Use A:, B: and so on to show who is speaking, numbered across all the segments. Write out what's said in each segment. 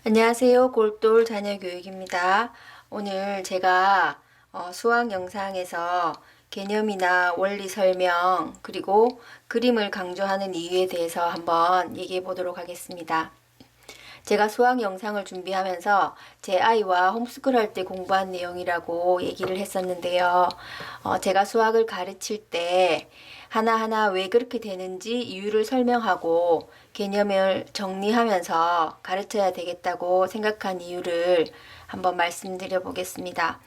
A: 안녕하세요. 골똘 자녀교육입니다. 오늘 제가 수학 영상에서 개념이나 원리 설명 그리고 그림을 강조하는 이유에 대해서 한번 얘기해 보도록 하겠습니다. 제가 수학 영상을 준비하면서 제 아이와 홈스쿨 할 때 공부한 내용이라고 얘기를 했었는데요. 제가 수학을 가르칠 때 하나하나 왜 그렇게 되는지 이유를 설명하고 개념을 정리하면서 가르쳐야 되겠다고 생각한 이유를 한번 말씀드려 보겠습니다.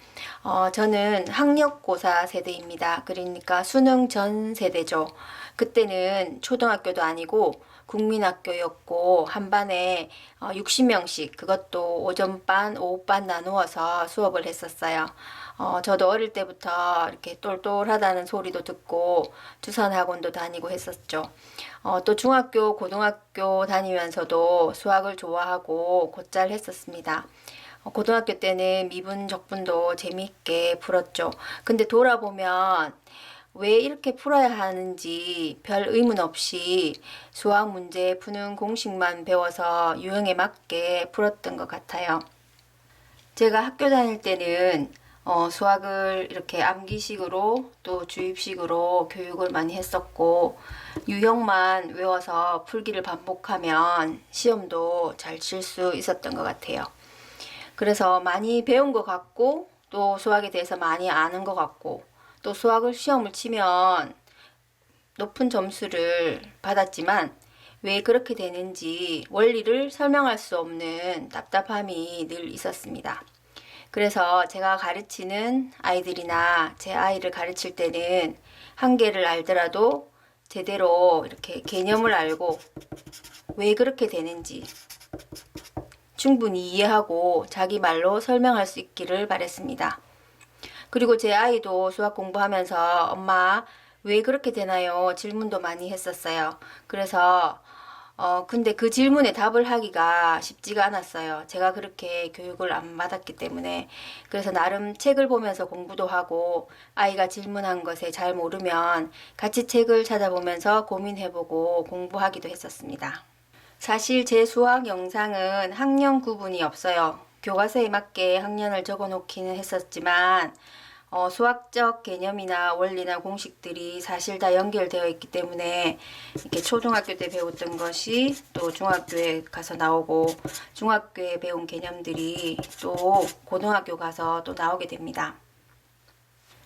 A: 저는 학력고사 세대입니다. 그러니까 수능 전 세대죠. 그때는 초등학교도 아니고 국민학교였고 한 반에 60명씩 그것도 오전반, 오후반 나누어서 수업을 했었어요. 저도 어릴 때부터 이렇게 똘똘하다는 소리도 듣고 주선학원도 다니고 했었죠. 또 중학교, 고등학교 다니면서도 수학을 좋아하고 곧잘 했었습니다. 고등학교 때는 미분, 적분도 재미있게 풀었죠. 근데 돌아보면 왜 이렇게 풀어야 하는지 별 의문 없이 수학 문제 푸는 공식만 배워서 유형에 맞게 풀었던 것 같아요. 제가 학교 다닐 때는 수학을 이렇게 암기식으로 또 주입식으로 교육을 많이 했었고 유형만 외워서 풀기를 반복하면 시험도 잘 칠 수 있었던 것 같아요. 그래서 많이 배운 것 같고 또 수학에 대해서 많이 아는 것 같고 또 수학을 시험을 치면 높은 점수를 받았지만 왜 그렇게 되는지 원리를 설명할 수 없는 답답함이 늘 있었습니다. 그래서 제가 가르치는 아이들이나 제 아이를 가르칠 때는 한계를 알더라도 제대로 이렇게 개념을 알고 왜 그렇게 되는지 충분히 이해하고 자기 말로 설명할 수 있기를 바랬습니다. 그리고 제 아이도 수학 공부하면서 엄마 왜 그렇게 되나요? 질문도 많이 했었어요. 그래서 근데 그 질문에 답을 하기가 쉽지가 않았어요. 제가 그렇게 교육을 안 받았기 때문에. 그래서 나름 책을 보면서 공부도 하고 아이가 질문한 것에 잘 모르면 같이 책을 찾아보면서 고민해보고 공부하기도 했었습니다. 사실 제 수학 영상은 학년 구분이 없어요. 교과서에 맞게 학년을 적어 놓기는 했었지만 수학적 개념이나 원리나 공식들이 사실 다 연결되어 있기 때문에 이렇게 초등학교 때 배웠던 것이 또 중학교에 가서 나오고 중학교에 배운 개념들이 또 고등학교 가서 또 나오게 됩니다.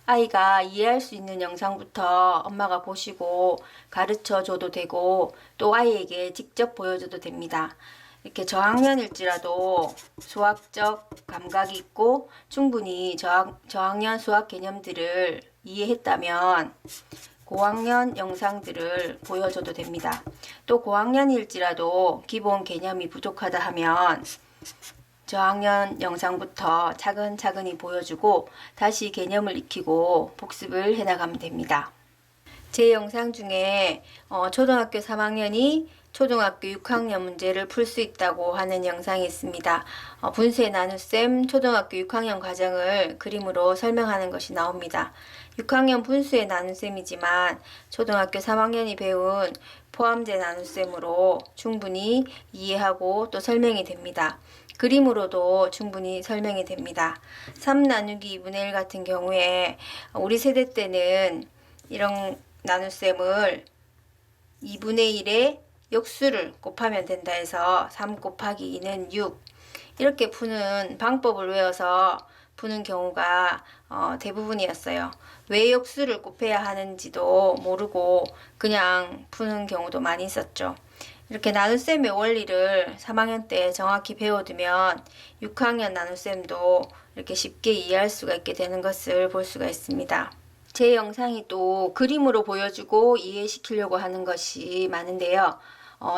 A: 아이가 이해할 수 있는 영상부터 엄마가 보시고 가르쳐 줘도 되고 또 아이에게 직접 보여줘도 됩니다. 이렇게 저학년일지라도 수학적 감각이 있고 충분히 저학년 수학 개념들을 이해했다면 고학년 영상들을 보여줘도 됩니다. 또 고학년일지라도 기본 개념이 부족하다 하면 저학년 영상부터 차근차근히 보여주고 다시 개념을 익히고 복습을 해나가면 됩니다. 제 영상 중에 초등학교 3학년이 초등학교 6학년 문제를 풀 수 있다고 하는 영상이 있습니다. 분수의 나눗셈 초등학교 6학년 과정을 그림으로 설명하는 것이 나옵니다. 6학년 분수의 나눗셈이지만 초등학교 3학년이 배운 포함제 나눗셈으로 충분히 이해하고 또 설명이 됩니다. 그림으로도 충분히 설명이 됩니다. 3 나누기 2분의 1 같은 경우에 우리 세대 때는 이런 나눗셈을 2분의 1에 역수를 곱하면 된다 해서 3 곱하기 2는 6 이렇게 푸는 방법을 외워서 푸는 경우가 대부분이었어요. 왜 역수를 곱해야 하는지도 모르고 그냥 푸는 경우도 많이 있었죠. 이렇게 나눗셈의 원리를 3학년 때 정확히 배워두면 6학년 나눗셈도 이렇게 쉽게 이해할 수가 있게 되는 것을 볼 수가 있습니다. 제 영상이 또 그림으로 보여주고 이해시키려고 하는 것이 많은데요.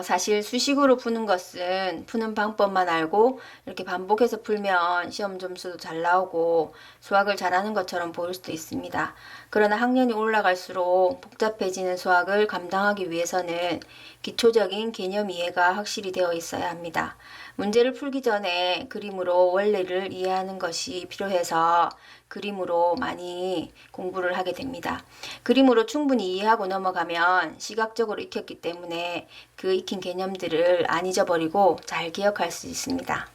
A: 사실 수식으로 푸는 것은 푸는 방법만 알고 이렇게 반복해서 풀면 시험 점수도 잘 나오고 수학을 잘하는 것처럼 보일 수도 있습니다. 그러나 학년이 올라갈수록 복잡해지는 수학을 감당하기 위해서는 기초적인 개념 이해가 확실히 되어 있어야 합니다. 문제를 풀기 전에 그림으로 원리를 이해하는 것이 필요해서 그림으로 많이 공부를 하게 됩니다. 그림으로 충분히 이해하고 넘어가면 시각적으로 익혔기 때문에 그 익힌 개념들을 안 잊어버리고 잘 기억할 수 있습니다.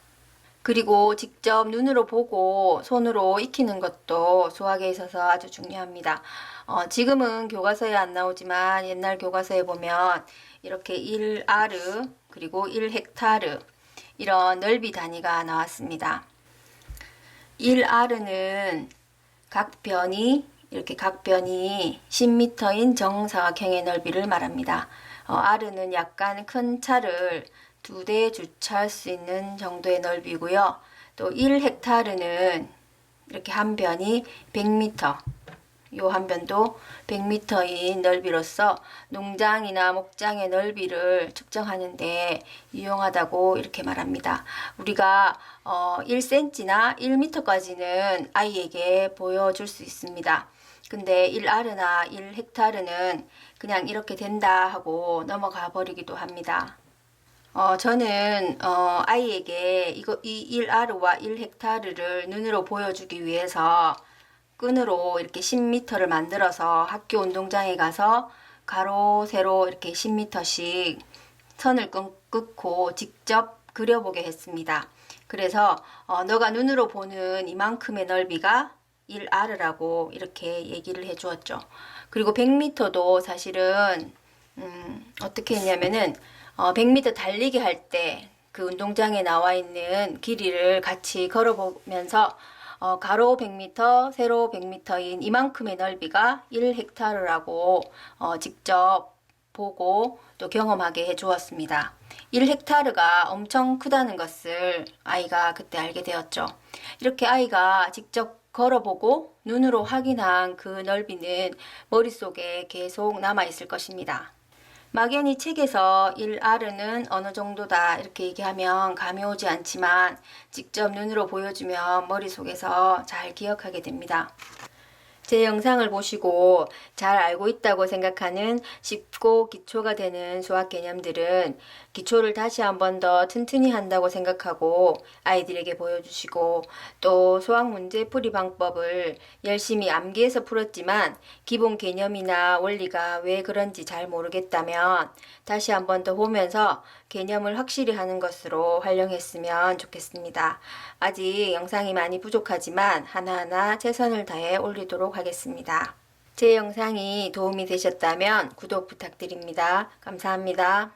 A: 그리고 직접 눈으로 보고 손으로 익히는 것도 수학에 있어서 아주 중요합니다. 지금은 교과서에 안 나오지만 옛날 교과서에 보면 이렇게 1아르 그리고 1헥타르 이런 넓이 단위가 나왔습니다. 1아르는 각 변이 10m인 정사각형의 넓이를 말합니다. 아르는 약간 큰 차를 2대 주차할 수 있는 정도의 넓이고요. 또 1헥타르는 이렇게 한 변이 100m, 요 한 변도 100m인 넓이로서 농장이나 목장의 넓이를 측정하는데 유용하다고 이렇게 말합니다. 우리가 1cm나 1m까지는 아이에게 보여줄 수 있습니다. 근데 1아르나 1헥타르는 그냥 이렇게 된다 하고 넘어가 버리기도 합니다. 저는 아이에게 이 1아르와 1헥타르를 눈으로 보여주기 위해서 끈으로 이렇게 10m를 만들어서 학교 운동장에 가서 가로 세로 이렇게 10m씩 선을 끊고 직접 그려보게 했습니다. 그래서 너가 눈으로 보는 이만큼의 넓이가 1아르라고 이렇게 얘기를 해 주었죠. 그리고 100m도 사실은 어떻게 했냐면은 100m 달리기 할 때 그 운동장에 나와 있는 길이를 같이 걸어보면서 가로 100m, 세로 100m인 이만큼의 넓이가 1헥타르라고 직접 보고 또 경험하게 해 주었습니다. 1헥타르가 엄청 크다는 것을 아이가 그때 알게 되었죠. 이렇게 아이가 직접 걸어보고 눈으로 확인한 그 넓이는 머릿속에 계속 남아 있을 것입니다. 막연히 책에서 1아르는 어느 정도다 이렇게 얘기하면 감이 오지 않지만 직접 눈으로 보여주면 머릿속에서 잘 기억하게 됩니다. 제 영상을 보시고 잘 알고 있다고 생각하는 쉽고 기초가 되는 수학 개념들은 기초를 다시 한 번 더 튼튼히 한다고 생각하고 아이들에게 보여주시고 또 수학 문제 풀이 방법을 열심히 암기해서 풀었지만 기본 개념이나 원리가 왜 그런지 잘 모르겠다면 다시 한 번 더 보면서 개념을 확실히 하는 것으로 활용했으면 좋겠습니다. 아직 영상이 많이 부족하지만 하나하나 최선을 다해 올리도록 하겠습니다. 제 영상이 도움이 되셨다면 구독 부탁드립니다. 감사합니다.